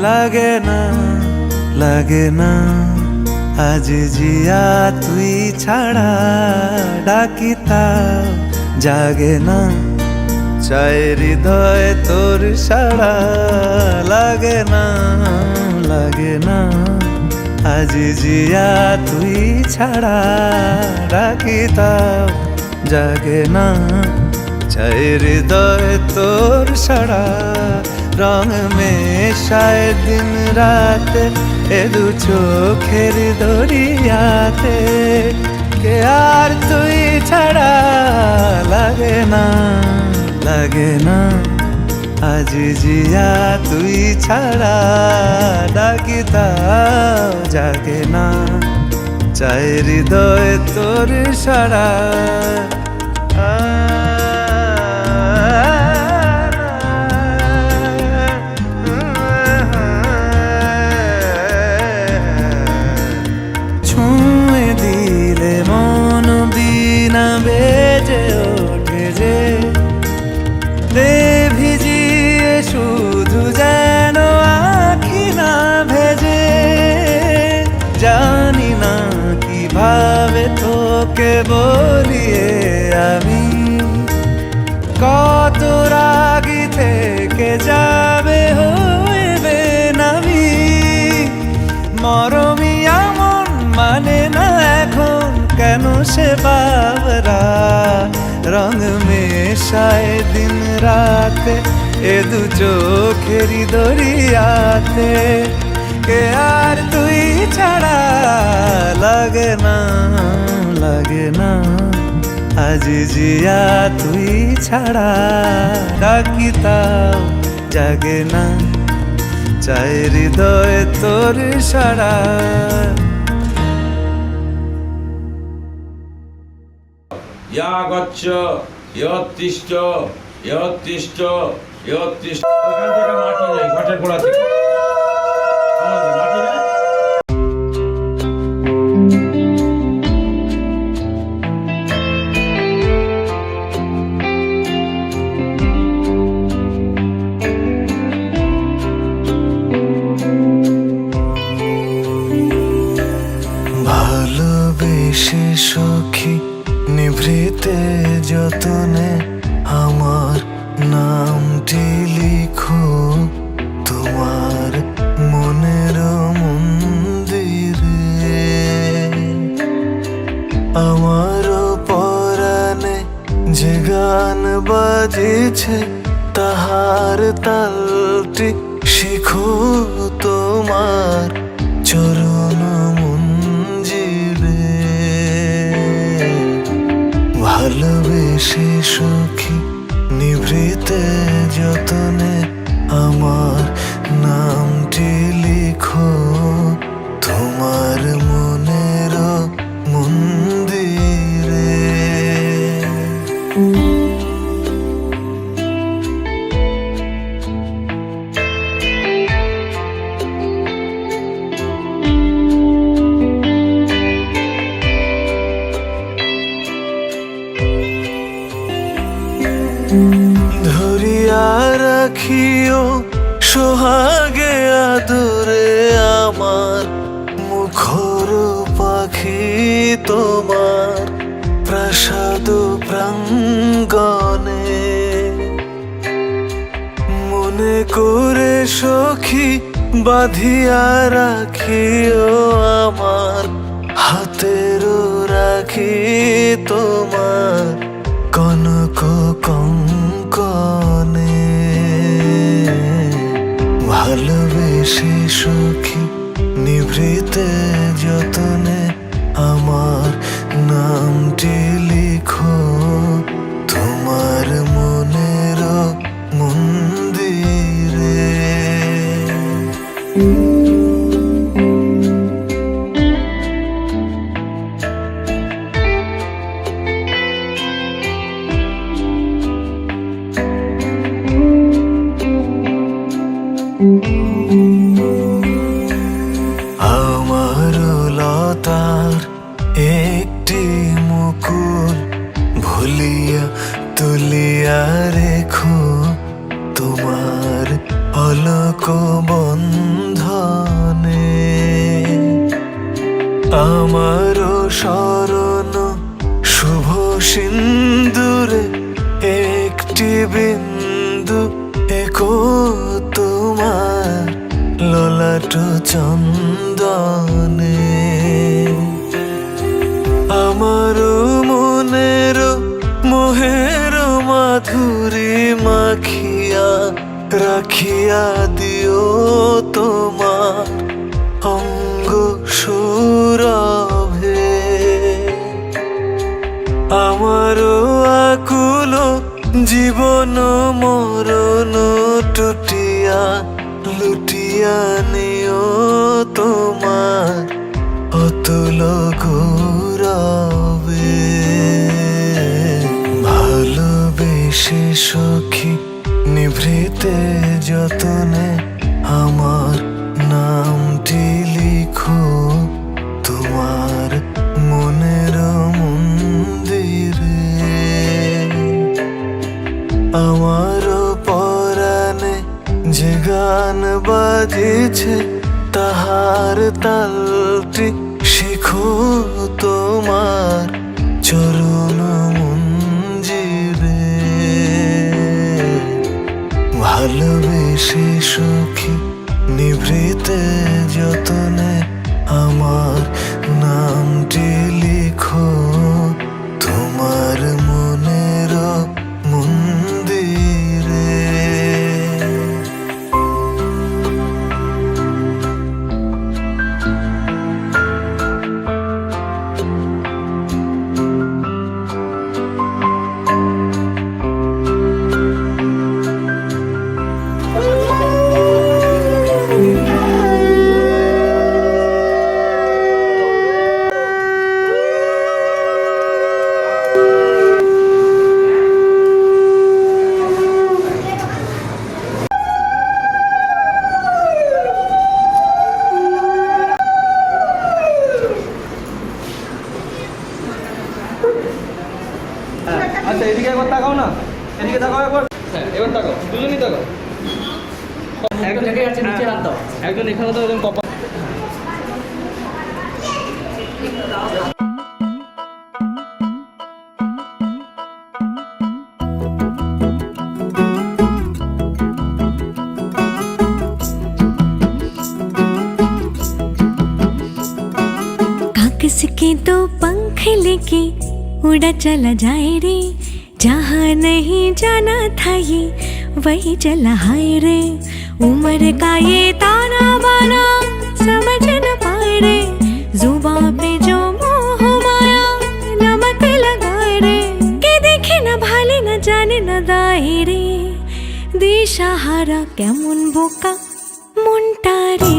লাগে না লাগে না আজ জিয়া তুই ছাড়া ডাকি তাও জাগে না চাই হৃদয় তোর সাড়া লাগে না লাগে না আজ জিয়া তুই ছাড়া ডাকি তাও জাগে না চাই হৃদয় তোর সাড়া রং মেশায় দিন রাতে এ দু চোখের দরিয়াতে কে আর তুই ছাড়া লাগে না লাগে না আজ জিয়া তুই ছাড়া ডাকি তাও জাগে না চাই হৃদয় তোর সাড়া ছুঁয়ে দিলে মন বিনা বেজে ওঠে যে ভিজিয়ে শুধু যেন আখি না ভেজে জানি না কিভাবে তোকে বলিয়ে আমি কত রাগি থেকে যাবে হইবে নামি মরমি এমন মানে না এখন কেন সে বাবরা রং মেশায় দিন রাতে এ দু চোখেরি দরিয়াতে কে আর তুই ছাড়া লাগে না লাগে না আজ জিয়া তুই ছাড়া ডাকি তাও জাগে না চাই হৃদয় তোর সাড়া ইয়া গচ্ছ ইয়ত্তিষ্ঠ ইয়ত্তিষ্ঠ ইয়ত্তিষ্ঠ ওখান থেকে মাটি নেই ঘাটের গোড়া থেকে মাটি নেই ভালোবেসে সখী নিভৃতে যতনে আমার নামটি লিখো তোমার মনের মন্দিরে আমার পরাণে যে গান বাজেছে তাহার তালটি শিখো তোমার চরণ মঞ্জিরে ভালোবেসে সখী নিভৃতে যতনে আমার নামটি লিখো তোমার মনের মন্দিরে ধরিয়া রাখিও সোহাগে আদরে আমার মুখর পাখি তোমার প্রাসাদ প্রাঙ্গণে মনে করে সখী বাঁধিয়া রাখিও আমার হাতের রাখি তোমার কনক কঙ্কনে ভালোবেসে সখী নিভৃতে যতনে আমার নামটি লিখো তোমার মনের মন্দিরে আমার লতার একটি মুকুল ভুলিয়া তুলিয়া রেখো তোমার অলক বন্ধ আমারও স্মরণ শুভ সিন্দুরে একটি বিন্দু একো তোমার ললাট চন্দনে। আমারও মনের মোহের মাধুরী মাখিয়া রাখিয়া দিও তোমার অঙ্গ সুরভে। আমারও আকুল জীবন মরণ টুটিয়া লুটিয়া নিও তোমার অতুল গৌরবে। ভালোবেসে সখী নিভৃতে যতনে আমার নামটি লিখো তোমার মনের মন্দিরে। আমার পরাণে যে গান বাজিছে তাহার তালটি শিখো তোমার চরণ মঞ্জিরে। ভালোবেসে সখী নিভৃতে যতনে আমার নামটি লিখো তোমার মনের মন্দিরে। আচ্ছা এদিকে একবার তাকাও না, এদিকে তাকাও একবার। হ্যাঁ এবার তাকাও, দুজনই তাকাও। একজন নিচে হাত দাও, একজন এখানে দাও, একজন কপাল। कागज के दो पंख लेके उड़ा चला जाए रे, जहाँ नहीं जाना था ये वही चला हाय रे। उम्र का ये ताना बाना समझ न पाए रे, जुबां पे जो मोह माया नमक लगाए रे। के देखे न भाले न जाने न दाए रे, दिशाहारा केमन बोका মনটা রে।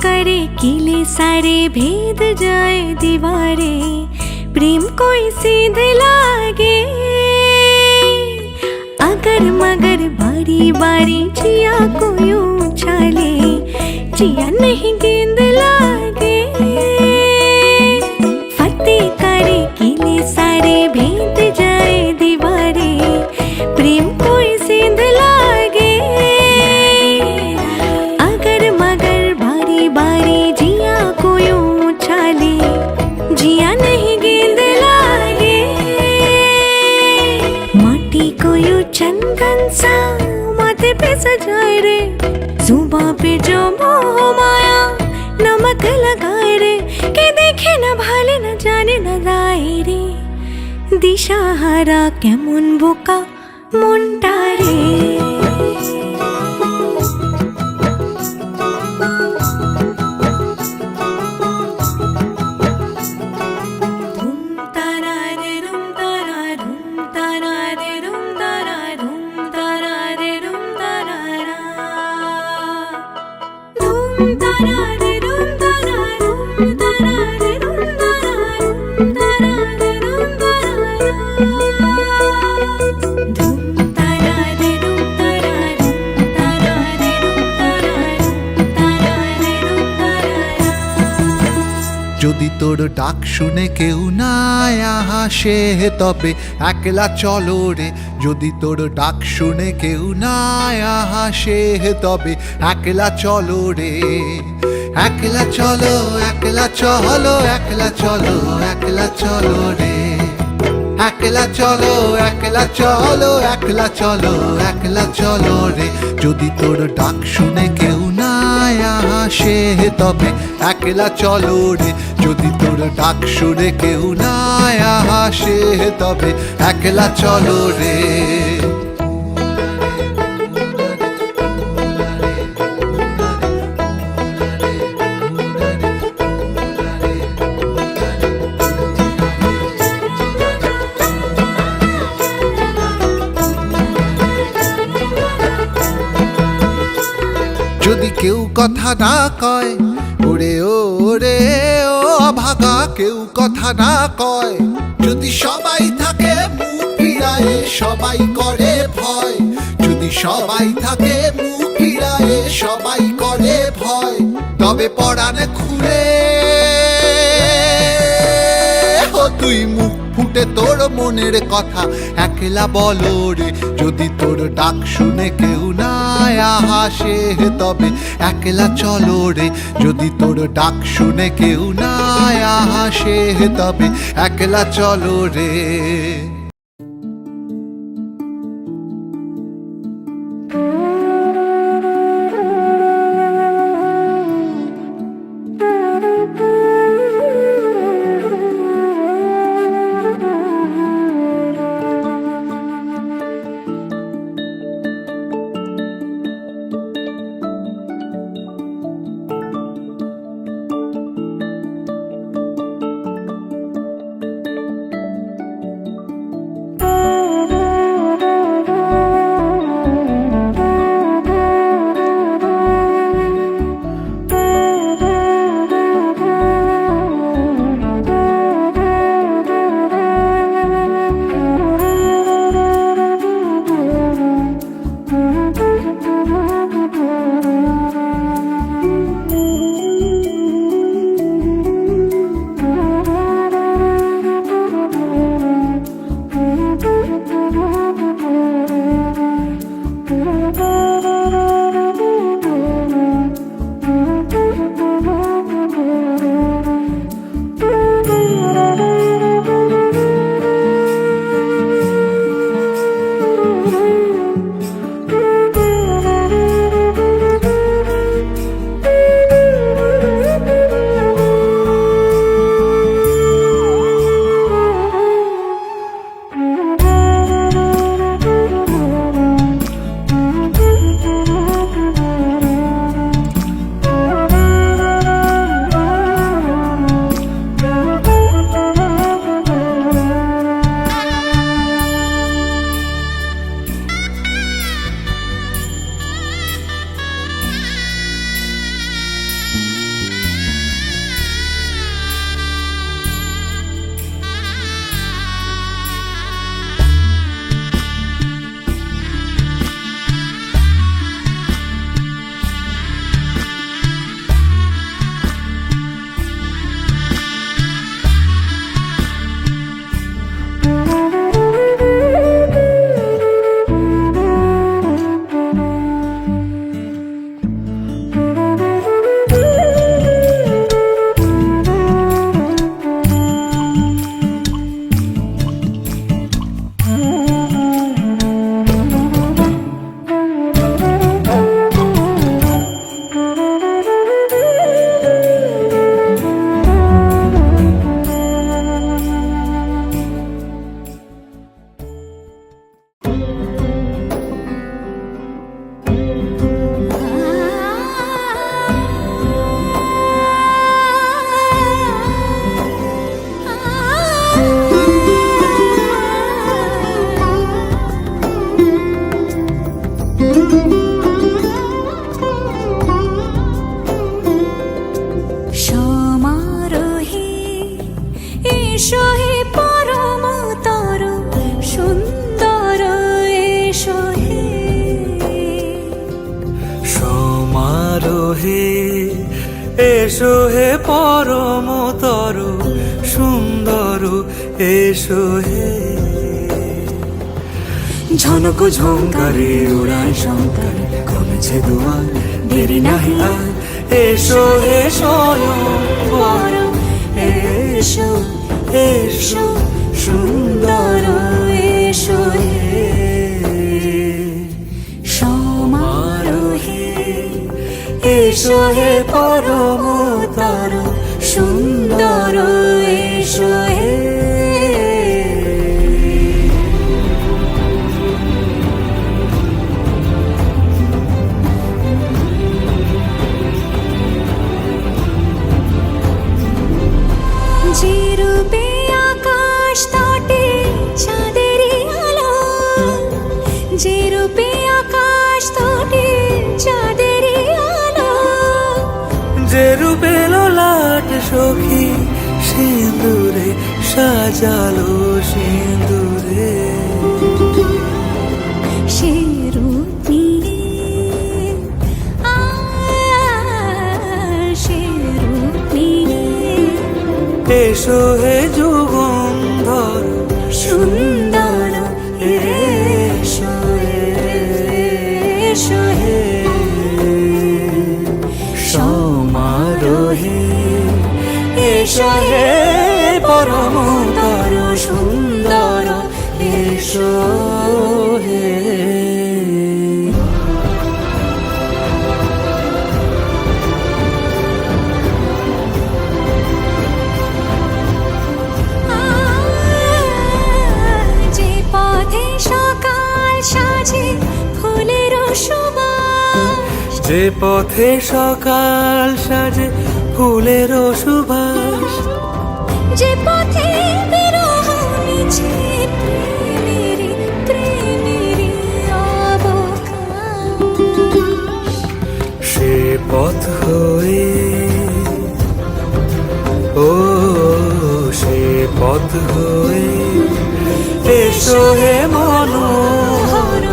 करे किले सारे भेद जाए दीवारे, प्रेम कोई सीध लागे अगर मगर बारी बारी जिया को यूं उछाले, जिया नहीं गेंद लागे। फतेह करे किले सारे भेद जाए दीवारे, प्रेम कोई सीध लागे अगर मगर बारी जिया को यूं उछाले, जिया नहीं गेंद लागे। माटी को यूं चंदन सा माथे पे सजाए रे, जुबां पे जो मोह माया नमक लगाए रे। के देखे न भाले न जाने न दाए रे, दिशाहारा केमन बोका মনটা রে। धूम तारा रे যদি তোর ডাক শুনে কেউ না আসে তবে একলা চলো রে, যদি তোর ডাক শুনে কেউ না আসে তবে একলা চলো রে। একলা চলো, একলা চলো, একলা চলো, একলা চলো রে। একলা চলো, একলা চলো, একলা চলো, একলা চলো রে। যদি তোর ডাক শুনে কেউ না আসে তবে একলা চলো রে, যদি তোর ডাক শুনে কেউ না আসে তবে একলা চলো রে। যদি কেউ কথা না কয় ওরে ওরে ও ভাগা, কেউ কথা না কয়, যদি সবাই থাকে মুখ ফিরায়ে সবাই করে ভয়, যদি সবাই থাকে মুখ ফিরায়ে সবাই করে ভয়, তবে পরাণে খুলে তুই মুখ ফুটে তোর মনের কথা একলা বলো রে। যদি তোর ডাক শুনে কেউ না আসে তবে একলা চলো রে, যদি তোর ডাক শুনে কেউ না আসে তবে একলা চলো রে। এসো হে পরমতর সুন্দর এসো হে ঝনক ঝঙ্কারে উড়ায় শঙ্কর কমেছে দুয়ার দেরি নাহি আর এসো এসো বড় এসো এসো সুন্দর এসো হে সমারোহে এসো হে পরমতর সুন্দর এসো হে যে রূপে আকাশ তটে চাঁদেরই আলো যে রূপে আকাশ তটে চাঁদেরই আলো যে রূপে ললাট সখী সিঁদুরে সাজালো সিঁদুরে সে রূপ নিয়ে সে রূপ নিয়ে এসো হে যুগন্ধর সুন্দর এসো এসো হে সমারোহে এসো হে পরমতর সুন্দর এসো হে যে পথে সকাল সাজে ফুলের সুবাস যে পথে সকাল সাজে ফুলের সুবাস যে পথে বিরহ মিছে প্রেমেরই অবকাশ সে পথ হয়ে ও সে পথ হয়ে এসো হে মনোহর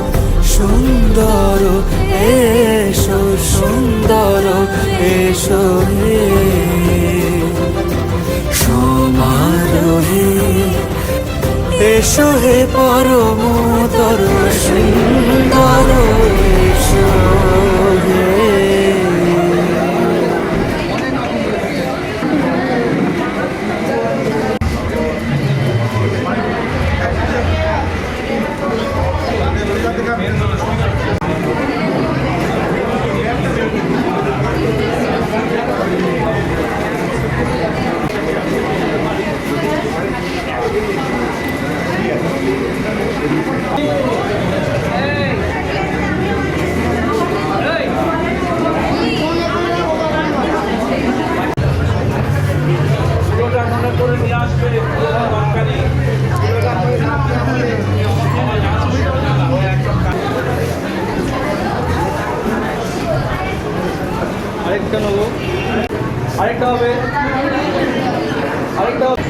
সুন্দর এসো সুন্দর এসো হে সমারোহে এসো হে পরমতর সুন্দর এসো হে আরেকটা নেবো আরেকটা হবে আরেকটা হবে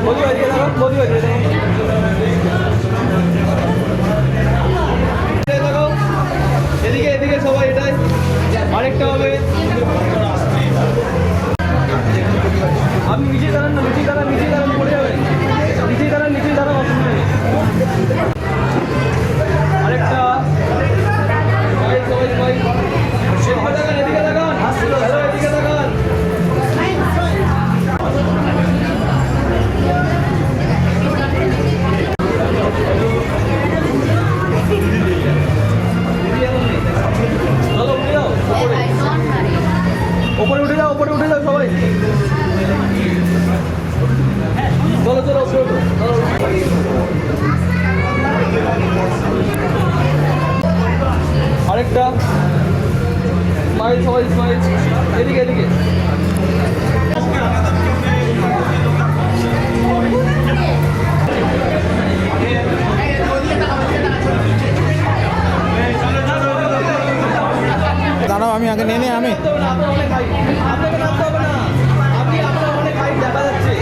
বদি ভাই দিয়ে দাও বদি ভাই দিয়ে দাও এদিকে এদিকে সবাই এটাই আরেকটা হবে আপনি নিচে দাঁড়ান না নিচে দাঁড়ান পড়ে যাবেন নিচে দাঁড়ান অসুবিধা নেই আরেকটা সবাই এদিকে দেখান এদিকে দেখান উপরে উঠে যাও সবাই চলো আরেকটা স্মাইল এদিকে দাঁড়াও আমি আগে নেই আমি আপনাকে নামতে হবে না আপনি আপনার অনেক হাইট দেখা যাচ্ছে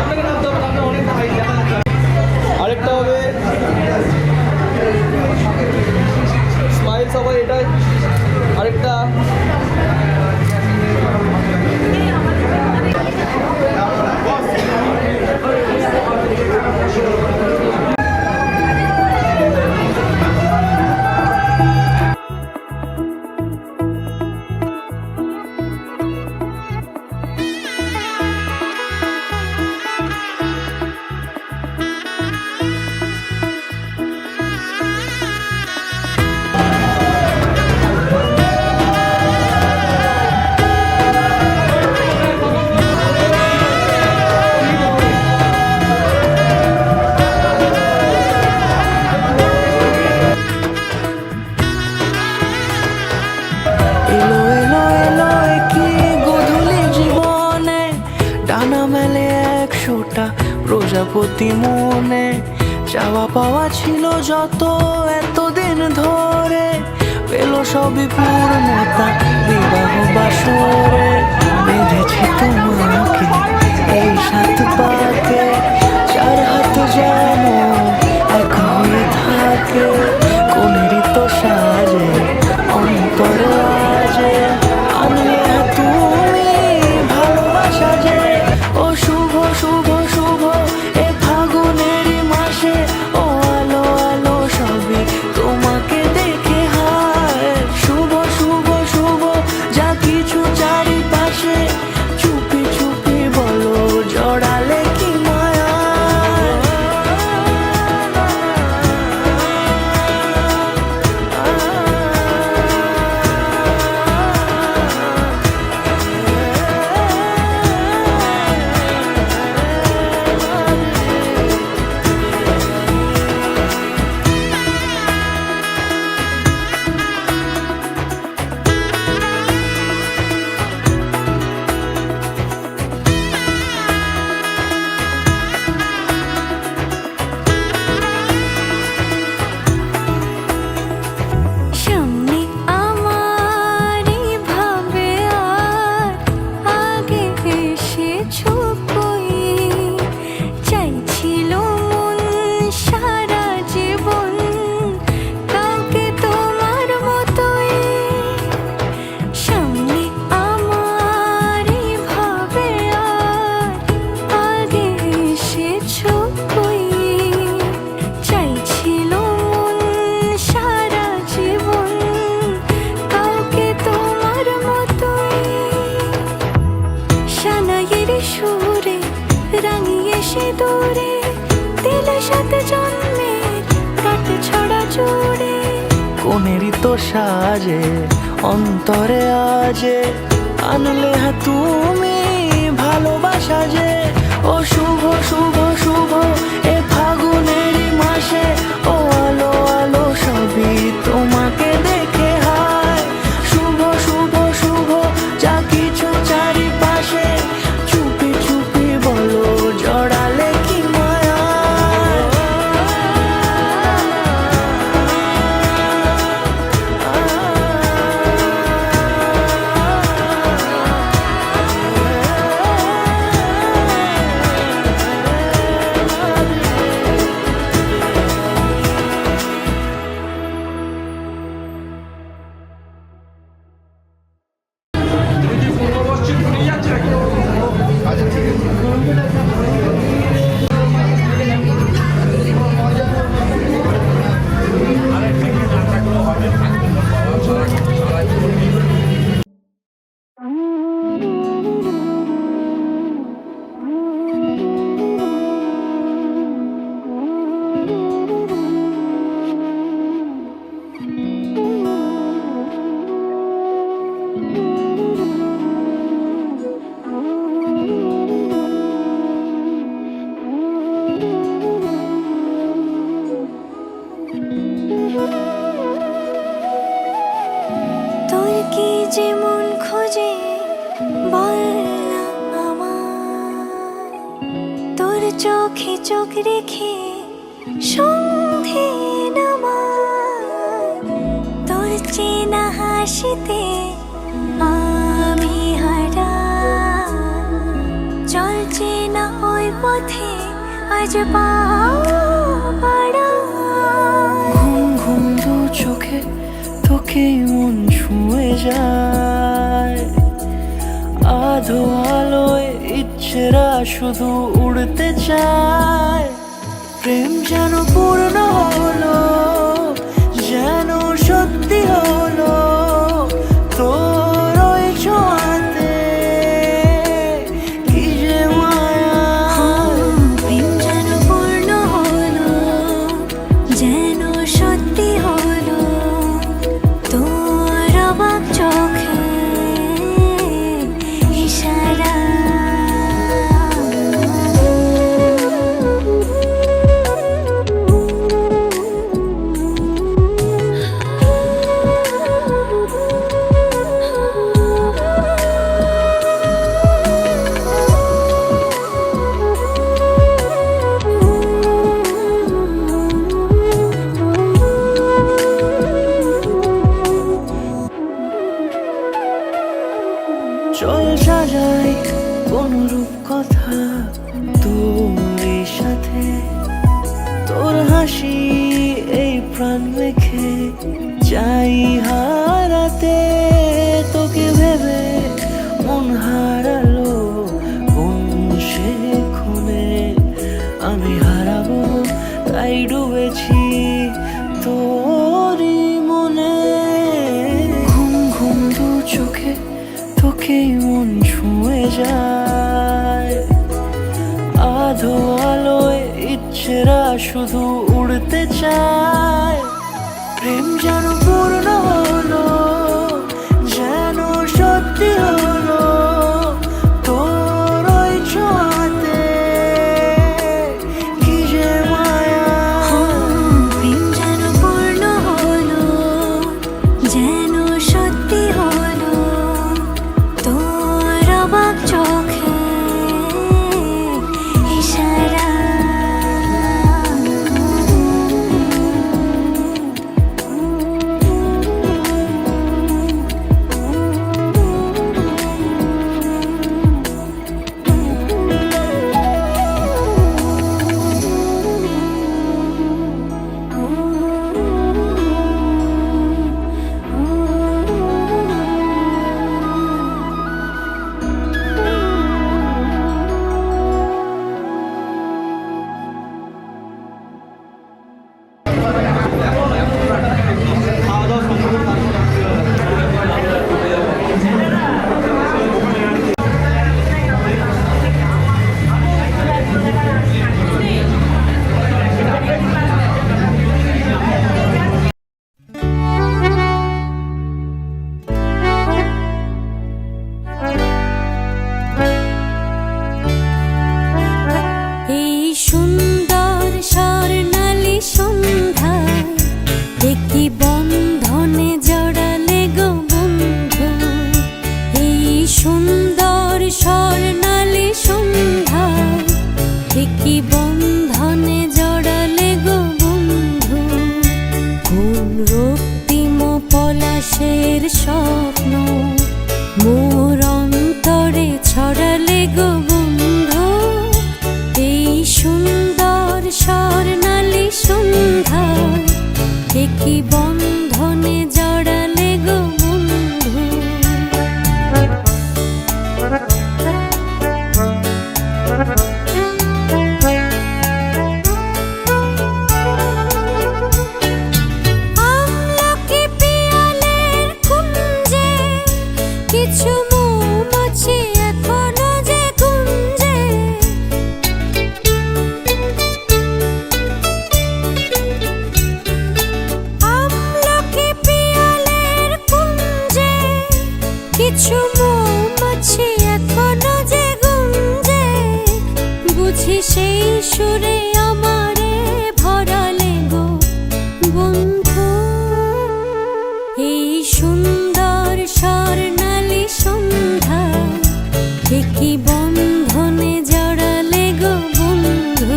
আপনাকে নামতে হবে না আপনার অনেক হাইট দেখা যাচ্ছে আরেকটা হবে স্মাইল সবাই এটাই আরেকটা প্রতি মনে চাওয়া পাওয়া ছিল যত এতদিন ধরে, পেল সবই পূর্ণতা বিবাহ বাসরে। বেঁধেছি তোমাকে এই সাত পাকে, চার হাত যেন এক হয়ে থাকে। কোনেরই তো সাজে অন্তরে আজে, আনলে তুমি ভালোবাসা যে। ও শুভ শুভ শুভ এ ফাগুনেরই মাসে, ও আলো আলো সবই তোমাকে দেখে হায়। শুভ শুভ শুভ যা কিছু চারিপাশে, চুপি চুপি বলো জড়ালে কি মায়া। সামনে আমার ভাবে আর আগে এসেছো কই, চাইছিল মন সারা জীবন কাউকে তোমার মতোই। সামনে আমার ভাবে আর আগে এসেছো কই, চাইছিল মন সারা জীবন কাউকে তোমার মতোই। সানাইয়ের সুরে রাঙিয়ে সে দূরে, দিলে সাথে জন্মে কাটে ছড়া জুড়ে। কোনেরই তো সাজে অন্তরে আজে, আনলে তুমি ভালোবাসা যে। ও শুভ শুভ শুভ এ ফাগুনেরই মাসে, ও আলো আলো সবই তোমাকে দেখে হায়। শুভ শুভ শুভ যা কিছু চারিপাশে, চুপি চুপি বলো জড়ালে কি মায়া। তোর কি যে মন খোঁজে বল না আমায়, তোর চোখে চোখ রেখে সন্ধে নামায়। তোর চেনা হাসিতে আমি হারাই, চল চেনা ওই পথে আজ পা বাড়াই। ঘুম ঘুম দু চোখে তোকে মন ছুঁয়ে যায়, আধো আলোয় ইচ্ছেরা শুধু উড়তে চায়। প্রেম যেন পূর্ণ হলো, যেন সত্যি হলো তোর ওই ছোঁয়াতে, কি যে মায়া। প্রেম যেন পূর্ণ হলো, যেন সত্যি হলো তোর অবাক চোখে ইশারা। চল সাজাই কোন রূপ কথা তোর সাথে, তোর হাসি এই প্রাণ মেখে চাই হারাতে। তোকে ভেবে মন হারালো কোন সে খুনে, আমি হারাবো তাই ডুবেছি তোরই মনে। ঘুম ঘুম দু চোখে তোকেই মন ছুঁয়ে যায়, আধো আলোয় ইচ্ছেরা শুধু উড়তে চায়। প্রেম যেন পূর্ণ হলো, যেন সত্যি হলো তোর ওই ছোঁয়াতে, কি যে মায়া। প্রেম যেন পূর্ণ হলো, যেন সত্যি হলো তোর অবাক চোখে ইশারা। এই সুন্দর স্বর্ণালী সন্ধ্যায় একটি বন্ধনে জড়ালে গো বন্ধু। এই সুন্দর স্বর্ণালী সন্ধ্যায় একটি বন্ধনে জড়ালে গো বন্ধু। কোন রক্তিম পলাশের স্বপ্ন মোর অন্তরে ছড়ালে গো বন্ধু। এই সুন্দর স্বর্ণালী সন্ধ্যায় একই বন্ধনে জড়ালে গো বন্ধু। আমলকি পিয়ালের কুঞ্জে কিছু মৌমাছি এখনো যে গুঞ্জে। আমলকি পিয়ালের কুঞ্জে কিছু মৌমাছি এখনো যে গুঞ্জে। বুঝি সেই সুরে আমারে ভরালে গো বন্ধু। এই সুন্দর স্বর্ণালী সন্ধ্যায় একই বন্ধনে জড়ালে গো বন্ধু।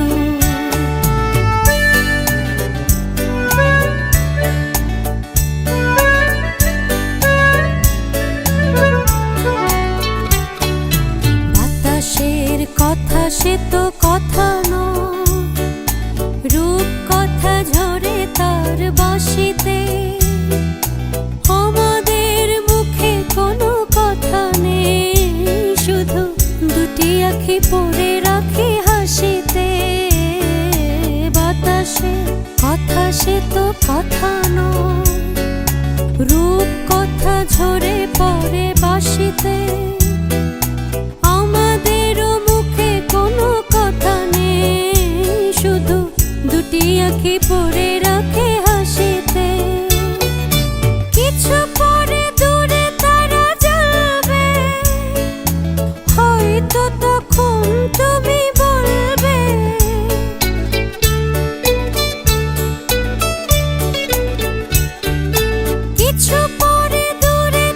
বাতাসের কথা সে তো কথা নয়, রূপ কথা ঝরে তার বাঁশিতে। আমাদের মুখে কোনো কথা নেই, শুধু দুটি আঁখি পড়ে রাখি হাসিতে। বাতাসের কথা সে তো কথা নয়, রূপ কথা ঝরে পড়ে বাঁশিতে। আমাদেরও মুখে কোনো কথা নেই, শুধু দুটি আঁখি পড়ে রাখে হাসিতে। কিছু পরে দূরে তারা জ্বলবে, হয়তো তখন তুমি বলবে কিছু পরে দূরে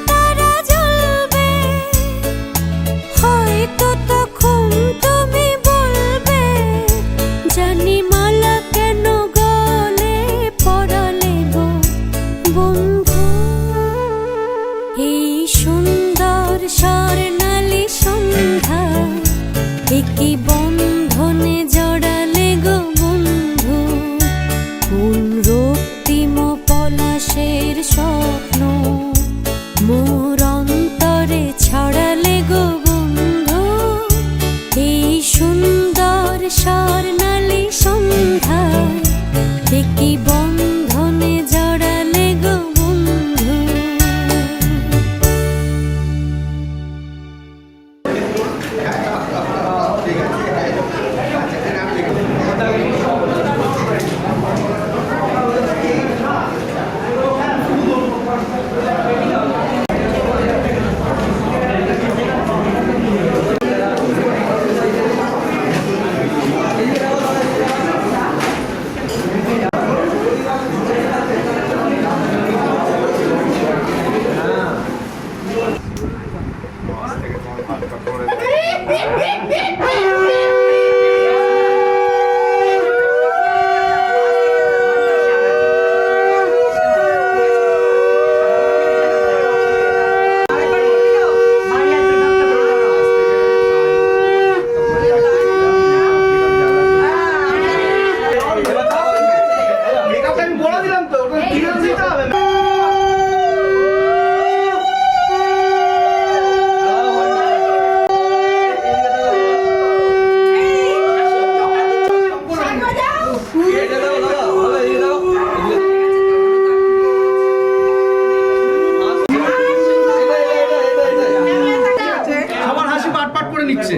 নিচ্ছে।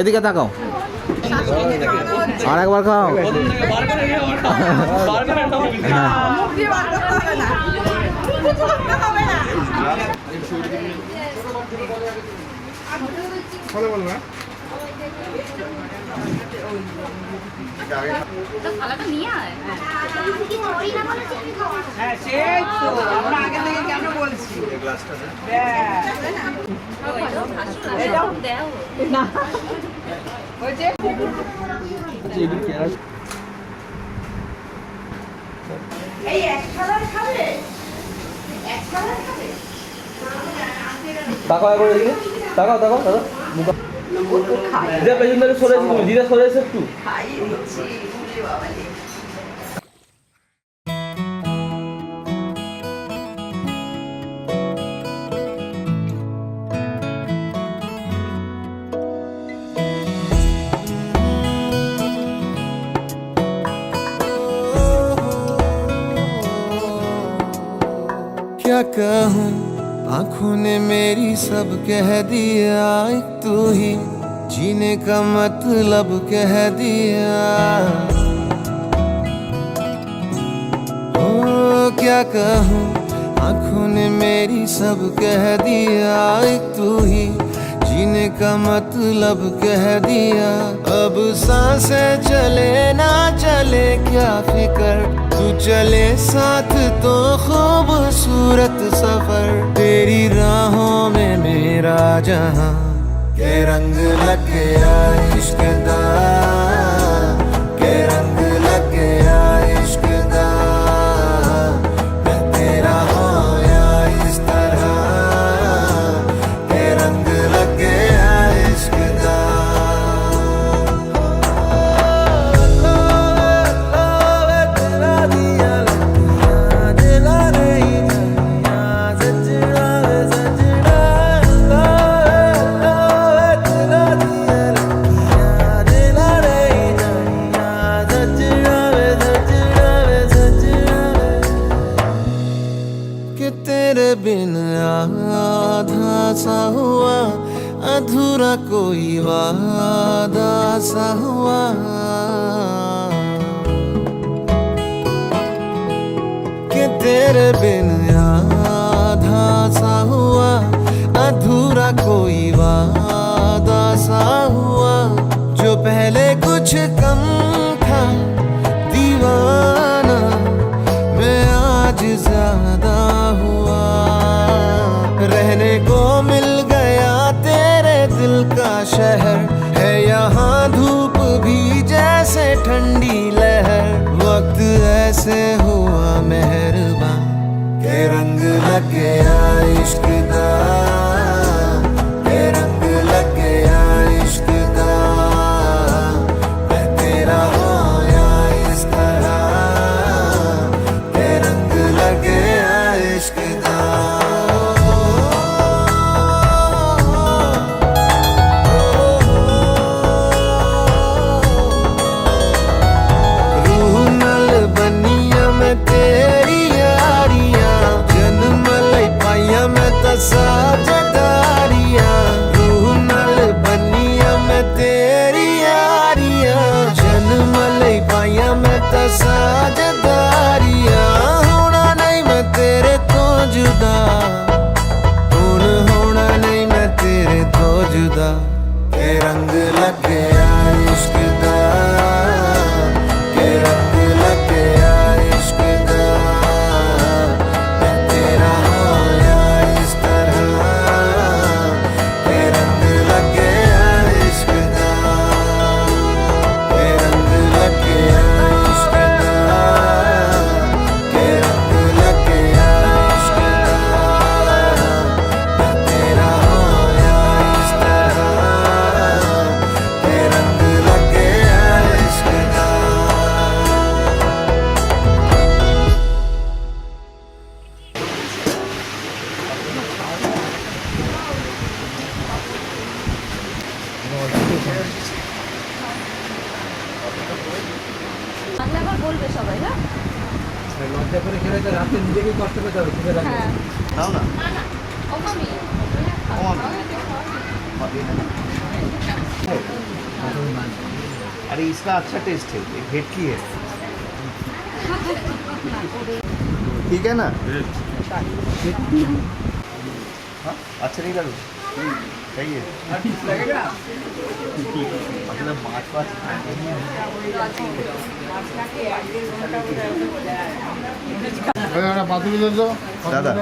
এদিকে তাকাও আর একবার খাও তাকাও একবার এদিকে, তাকাও তাকাও দাদা, দিদা পেছন থেকে সরে এসে, তুমি দিদা সরে এসে একটু। क्या कहूँ आँखों ने मेरी सब कह दिया, एक तू ही जीने का मतलब कह दिया। ओ क्या कहूँ आँखों ने मेरी सब कह दिया, एक तू ही जीने का मतलब कह दिया। अब सांसें चले ना चले क्या फिकर, तू चले साथ तो खूबसूरत सफर। तेरी राहों में मेरा जहां के रंग लग गया इश्क दा, के रंग लग गया इश्क दा। मैं तेरा होया इस तरह, के रंग लग गया इश्क दा। कि तेरे बिन आधा सा हुआ, अधूरा कोई वादा सा हुआ। कि तेरे बिन आधा सा हुआ, अधूरा कोई वादा सा हुआ। जो पहले कुछ कम था दीवाना, मैं आज ज्यादा हुआ। रहने को मिल गया तेरे दिल का शहर, है यहाँ धूप भी जैसे ठंडी लहर। वक्त ऐसे हुआ मेहरबान के रंग लग गया इश्क दा, के रंग लग गया इश्क दा। मैं तेरा होया इस तरह, के रंग लग गया इश्क दा। रूह नल बनिया मैं तेरी यारियां, जन्म लई पाइया मैं तसा जदारियां। रूह नल बनिया मैं तेरी यारियां, जन्म लई पाइया मैं तसा जदारियां। होना नहीं मैं तेरे तो जुदा, हुण होना नहीं मैं तेरे तो जुदा। के रंग लग गया इश्क दा, के रंग लग गया इश्क दा। मैं तेरा होया इस तरह, के रंग लग गया इश्क दा, के रंग लग गया इश्क दा, के रंग लग गया इश्क दा। রাতে নিজেকেই কষ্ট পেতে হবে খিদে লাগলে। নাও না अरे इसका अच्छा टेस्ट है, ये भेटकी है। ठीक है ना? हाँ, अच्छा नहीं लगा? सही है। मतलब माछ वाछ দাদা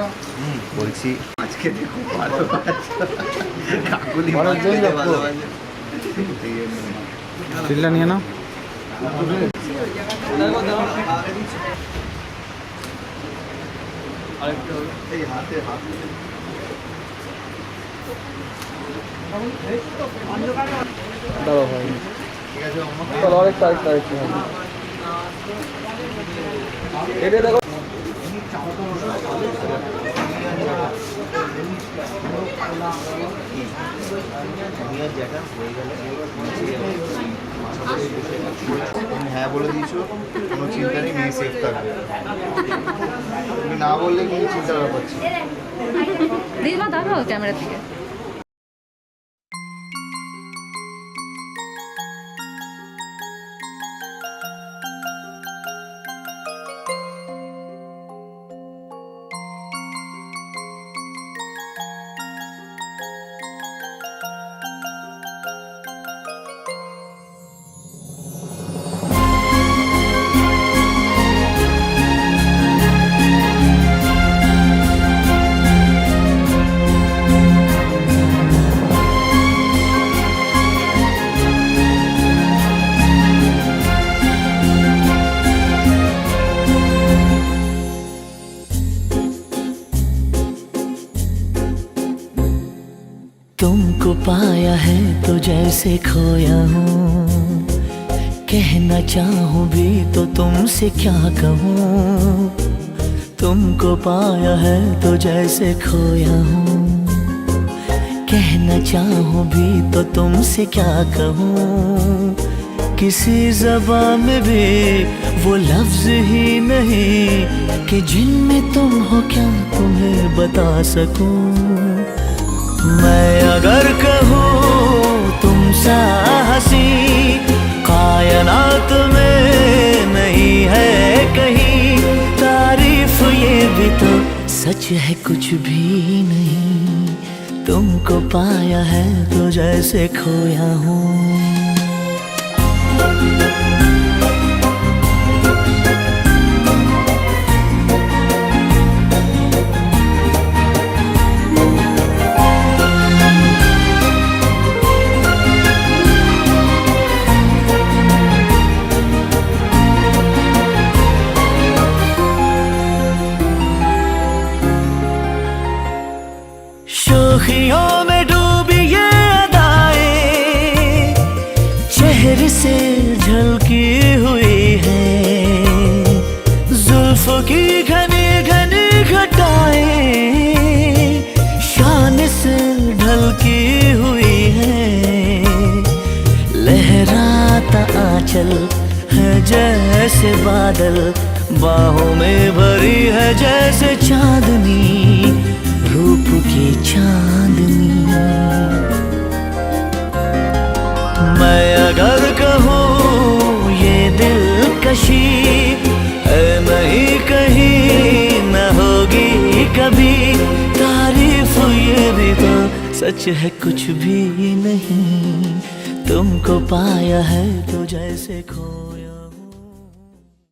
বলছি আজকে দেখো ভালো কাকুলি চিল্লা নিয়ে নাও। এই হাতে হাতে দাও ভাই ঠিক আছে চলো আরেকটা এটা দেখো জায়গা হয়ে গেলে তুমি হ্যাঁ বলে দিয়েছো, কোনো চিন্তা নেই, মেয়ে সেফ থাকবে। তুমি না বললে কিন্তু চিন্তার ব্যাপার ছিল। দিদিমা দাঁড়াও ক্যামেরা থেকে। तुमको पाया है तो जैसे खोया हूँ, कहना चाहूँ भी तो तुमसे क्या कहूँ। तुमको पाया है तो जैसे खोया हूँ, कहना चाहूँ भी तो तुमसे क्या कहूँ। किसी ज़बान में भी वो लफ्ज़ ही नहीं कि जिनमें तुम हो क्या तुम्हें बता सकूँ। मैं अगर कहूँ तुम सा हंसी कायनात में नहीं है कहीं, तारीफ ये भी तो सच है कुछ भी नहीं। तुमको पाया है तो जैसे खोया हूँ। शोखियों में डूबी ये अदाएं चेहरे से झलकी हुई है, जुल्फों की घनी घनी घटाएं शान से ढलकी हुई है। लहराता आंचल है जैसे बादल, बाहों में भरी है जैसे चांदनी, रूप की चांदनी। मैं अगर कहूँ ये दिलकशी है नहीं कहीं न होगी कभी, तारीफ ये भी तो सच है कुछ भी नहीं। तुमको पाया है तो जैसे खो